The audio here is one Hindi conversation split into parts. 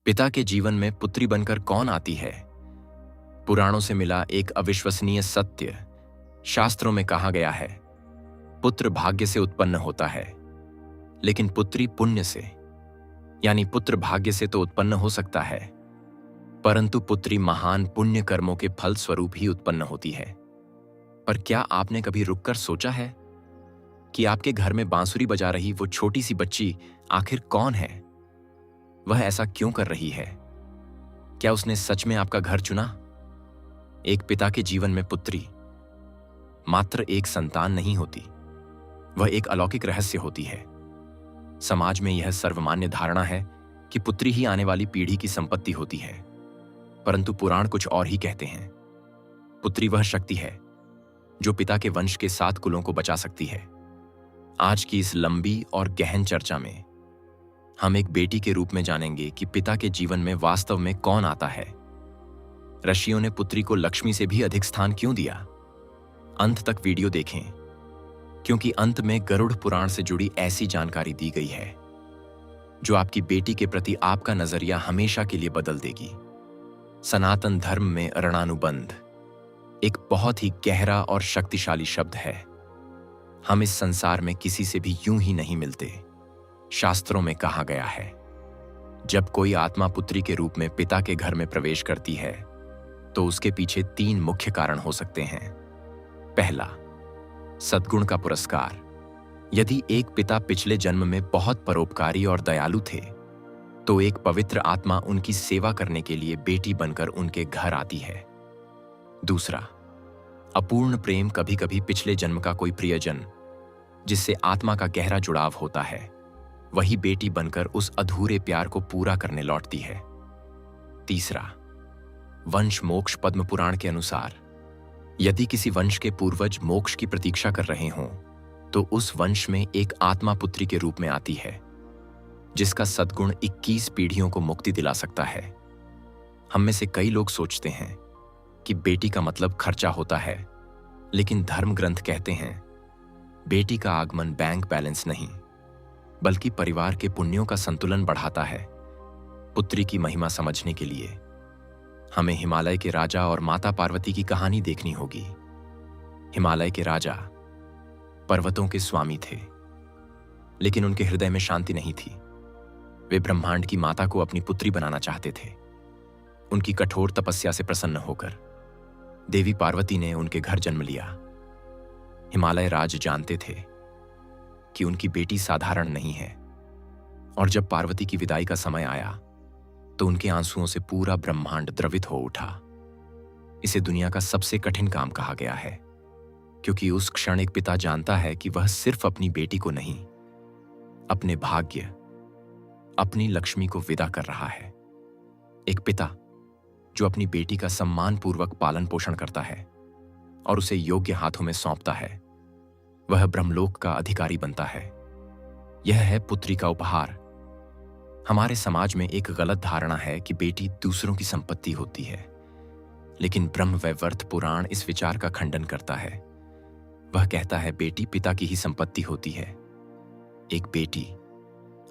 पिता के जीवन में पुत्री बनकर कौन आती है? पुराणों से मिला एक अविश्वसनीय सत्य। शास्त्रों में कहा गया है, पुत्र भाग्य से उत्पन्न होता है, लेकिन पुत्री पुण्य से। यानी पुत्र भाग्य से तो उत्पन्न हो सकता है, परंतु पुत्री महान पुण्य कर्मों के फल स्वरूप ही उत्पन्न होती है। पर क्या आपने कभी रुककर सोचा है कि आपके घर में बांसुरी बजा रही वो छोटी सी बच्ची आखिर कौन है? वह ऐसा क्यों कर रही है? क्या उसने सच में आपका घर चुना? एक पिता के जीवन में पुत्री मात्र एक संतान नहीं होती, वह एक अलौकिक रहस्य होती है। समाज में यह सर्वमान्य धारणा है कि पुत्री ही आने वाली पीढ़ी की संपत्ति होती है, परंतु पुराण कुछ और ही कहते हैं। पुत्री वह शक्ति है जो पिता के वंश के 7 कुलों को बचा सकती है। आज की इस लंबी और गहन चर्चा में हम एक बेटी के रूप में जानेंगे कि पिता के जीवन में वास्तव में कौन आता है। ऋषियों ने पुत्री को लक्ष्मी से भी अधिक स्थान क्यों दिया? अंत तक वीडियो देखें, क्योंकि अंत में गरुड़ पुराण से जुड़ी ऐसी जानकारी दी गई है जो आपकी बेटी के प्रति आपका नजरिया हमेशा के लिए बदल देगी। सनातन धर्म में ऋणानुबंध एक बहुत ही गहरा और शक्तिशाली शब्द है। हम इस संसार में किसी से भी यूं ही नहीं मिलते। शास्त्रों में कहा गया है, जब कोई आत्मा पुत्री के रूप में पिता के घर में प्रवेश करती है तो उसके पीछे 3 मुख्य कारण हो सकते हैं। पहला, सद्गुण का पुरस्कार। यदि एक पिता पिछले जन्म में बहुत परोपकारी और दयालु थे तो एक पवित्र आत्मा उनकी सेवा करने के लिए बेटी बनकर उनके घर आती है। दूसरा, अपूर्ण प्रेम। कभी कभी पिछले जन्म का कोई प्रियजन जिससे आत्मा का गहरा जुड़ाव होता है, वही बेटी बनकर उस अधूरे प्यार को पूरा करने लौटती है। तीसरा, वंश मोक्ष। पद्म पुराण के अनुसार यदि किसी वंश के पूर्वज मोक्ष की प्रतीक्षा कर रहे हों तो उस वंश में एक आत्मा पुत्री के रूप में आती है जिसका सद्गुण 21 पीढ़ियों को मुक्ति दिला सकता है। हम में से कई लोग सोचते हैं कि बेटी का मतलब खर्चा होता है, लेकिन धर्म ग्रंथ कहते हैं बेटी का आगमन बैंक बैलेंस नहीं बल्कि परिवार के पुण्यों का संतुलन बढ़ाता है। पुत्री की महिमा समझने के लिए हमें हिमालय के राजा और माता पार्वती की कहानी देखनी होगी। हिमालय के राजा पर्वतों के स्वामी थे, लेकिन उनके हृदय में शांति नहीं थी। वे ब्रह्मांड की माता को अपनी पुत्री बनाना चाहते थे। उनकी कठोर तपस्या से प्रसन्न होकर देवी पार्वती ने उनके घर जन्म लिया। हिमालय राज जानते थे कि उनकी बेटी साधारण नहीं है, और जब पार्वती की विदाई का समय आया तो उनके आंसुओं से पूरा ब्रह्मांड द्रवित हो उठा। इसे दुनिया का सबसे कठिन काम कहा गया है, क्योंकि उस क्षण एक पिता जानता है कि वह सिर्फ अपनी बेटी को नहीं, अपने भाग्य, अपनी लक्ष्मी को विदा कर रहा है। एक पिता जो अपनी बेटी का सम्मानपूर्वक पालन पोषण करता है और उसे योग्य हाथों में सौंपता है, वह ब्रह्मलोक का अधिकारी बनता है। यह है पुत्री का उपहार। हमारे समाज में एक गलत धारणा है कि बेटी दूसरों की संपत्ति होती है, लेकिन ब्रह्म वैवर्त पुराण इस विचार का खंडन करता है। वह कहता है बेटी पिता की ही संपत्ति होती है। एक बेटी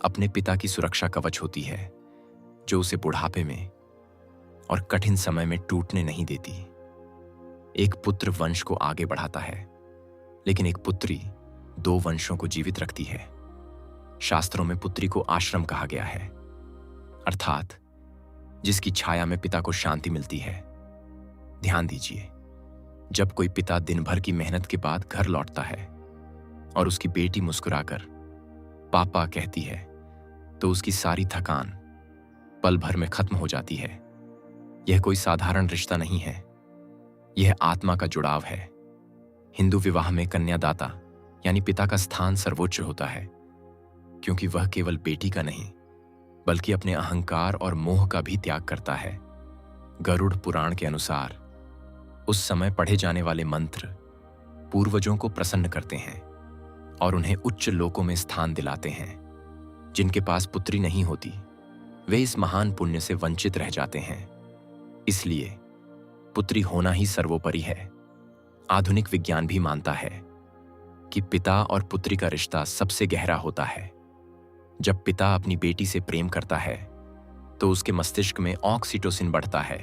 अपने पिता की सुरक्षा कवच होती है, जो उसे बुढ़ापे में और कठिन समय में टूटने नहीं देती। एक पुत्र वंश को आगे बढ़ाता है, लेकिन एक पुत्री 2 वंशों को जीवित रखती है। शास्त्रों में पुत्री को आश्रम कहा गया है, अर्थात जिसकी छाया में पिता को शांति मिलती है। ध्यान दीजिए, जब कोई पिता दिन भर की मेहनत के बाद घर लौटता है और उसकी बेटी मुस्कुराकर पापा कहती है तो उसकी सारी थकान पल भर में खत्म हो जाती है। यह कोई साधारण रिश्ता नहीं है, यह आत्मा का जुड़ाव है। हिंदू विवाह में कन्यादाता यानी पिता का स्थान सर्वोच्च होता है, क्योंकि वह केवल बेटी का नहीं बल्कि अपने अहंकार और मोह का भी त्याग करता है। गरुड़ पुराण के अनुसार उस समय पढ़े जाने वाले मंत्र पूर्वजों को प्रसन्न करते हैं और उन्हें उच्च लोकों में स्थान दिलाते हैं। जिनके पास पुत्री नहीं होती, वे इस महान पुण्य से वंचित रह जाते हैं। इसलिए पुत्री होना ही सर्वोपरि है। आधुनिक विज्ञान भी मानता है कि पिता और पुत्री का रिश्ता सबसे गहरा होता है। जब पिता अपनी बेटी से प्रेम करता है तो उसके मस्तिष्क में ऑक्सीटोसिन बढ़ता है,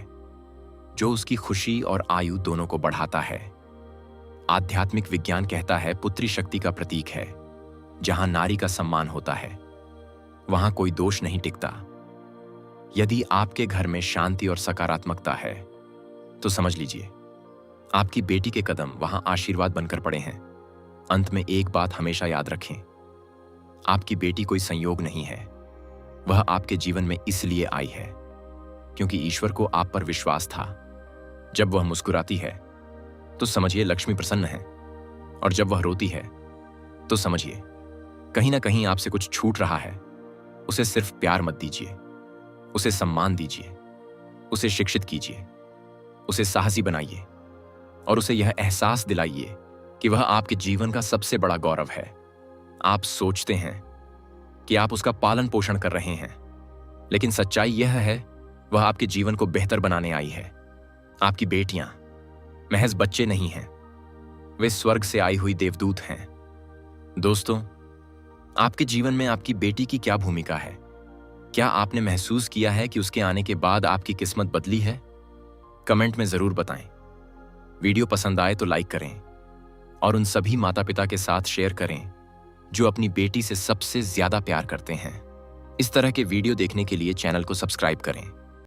जो उसकी खुशी और आयु दोनों को बढ़ाता है। आध्यात्मिक विज्ञान कहता है पुत्री शक्ति का प्रतीक है। जहां नारी का सम्मान होता है, वहां कोई दोष नहीं टिकता। यदि आपके घर में शांति और सकारात्मकता है, तो समझ लीजिए आपकी बेटी के कदम वहां आशीर्वाद बनकर पड़े हैं। अंत में एक बात हमेशा याद रखें, आपकी बेटी कोई संयोग नहीं है। वह आपके जीवन में इसलिए आई है क्योंकि ईश्वर को आप पर विश्वास था। जब वह मुस्कुराती है तो समझिए लक्ष्मी प्रसन्न है, और जब वह रोती है तो समझिए कहीं ना कहीं आपसे कुछ छूट रहा है। उसे सिर्फ प्यार मत दीजिए, उसे सम्मान दीजिए, उसे शिक्षित कीजिए, उसे साहसी बनाइए और उसे यह एहसास दिलाइए कि वह आपके जीवन का सबसे बड़ा गौरव है। आप सोचते हैं कि आप उसका पालन पोषण कर रहे हैं, लेकिन सच्चाई यह है वह आपके जीवन को बेहतर बनाने आई है। आपकी बेटियां महज बच्चे नहीं हैं, वे स्वर्ग से आई हुई देवदूत हैं। दोस्तों, आपके जीवन में आपकी बेटी की क्या भूमिका है? क्या आपने महसूस किया है कि उसके आने के बाद आपकी किस्मत बदली है? कमेंट में जरूर बताएं। वीडियो पसंद आए तो लाइक करें और उन सभी माता पिता के साथ शेयर करें जो अपनी बेटी से सबसे ज्यादा प्यार करते हैं। इस तरह के वीडियो देखने के लिए चैनल को सब्सक्राइब करें।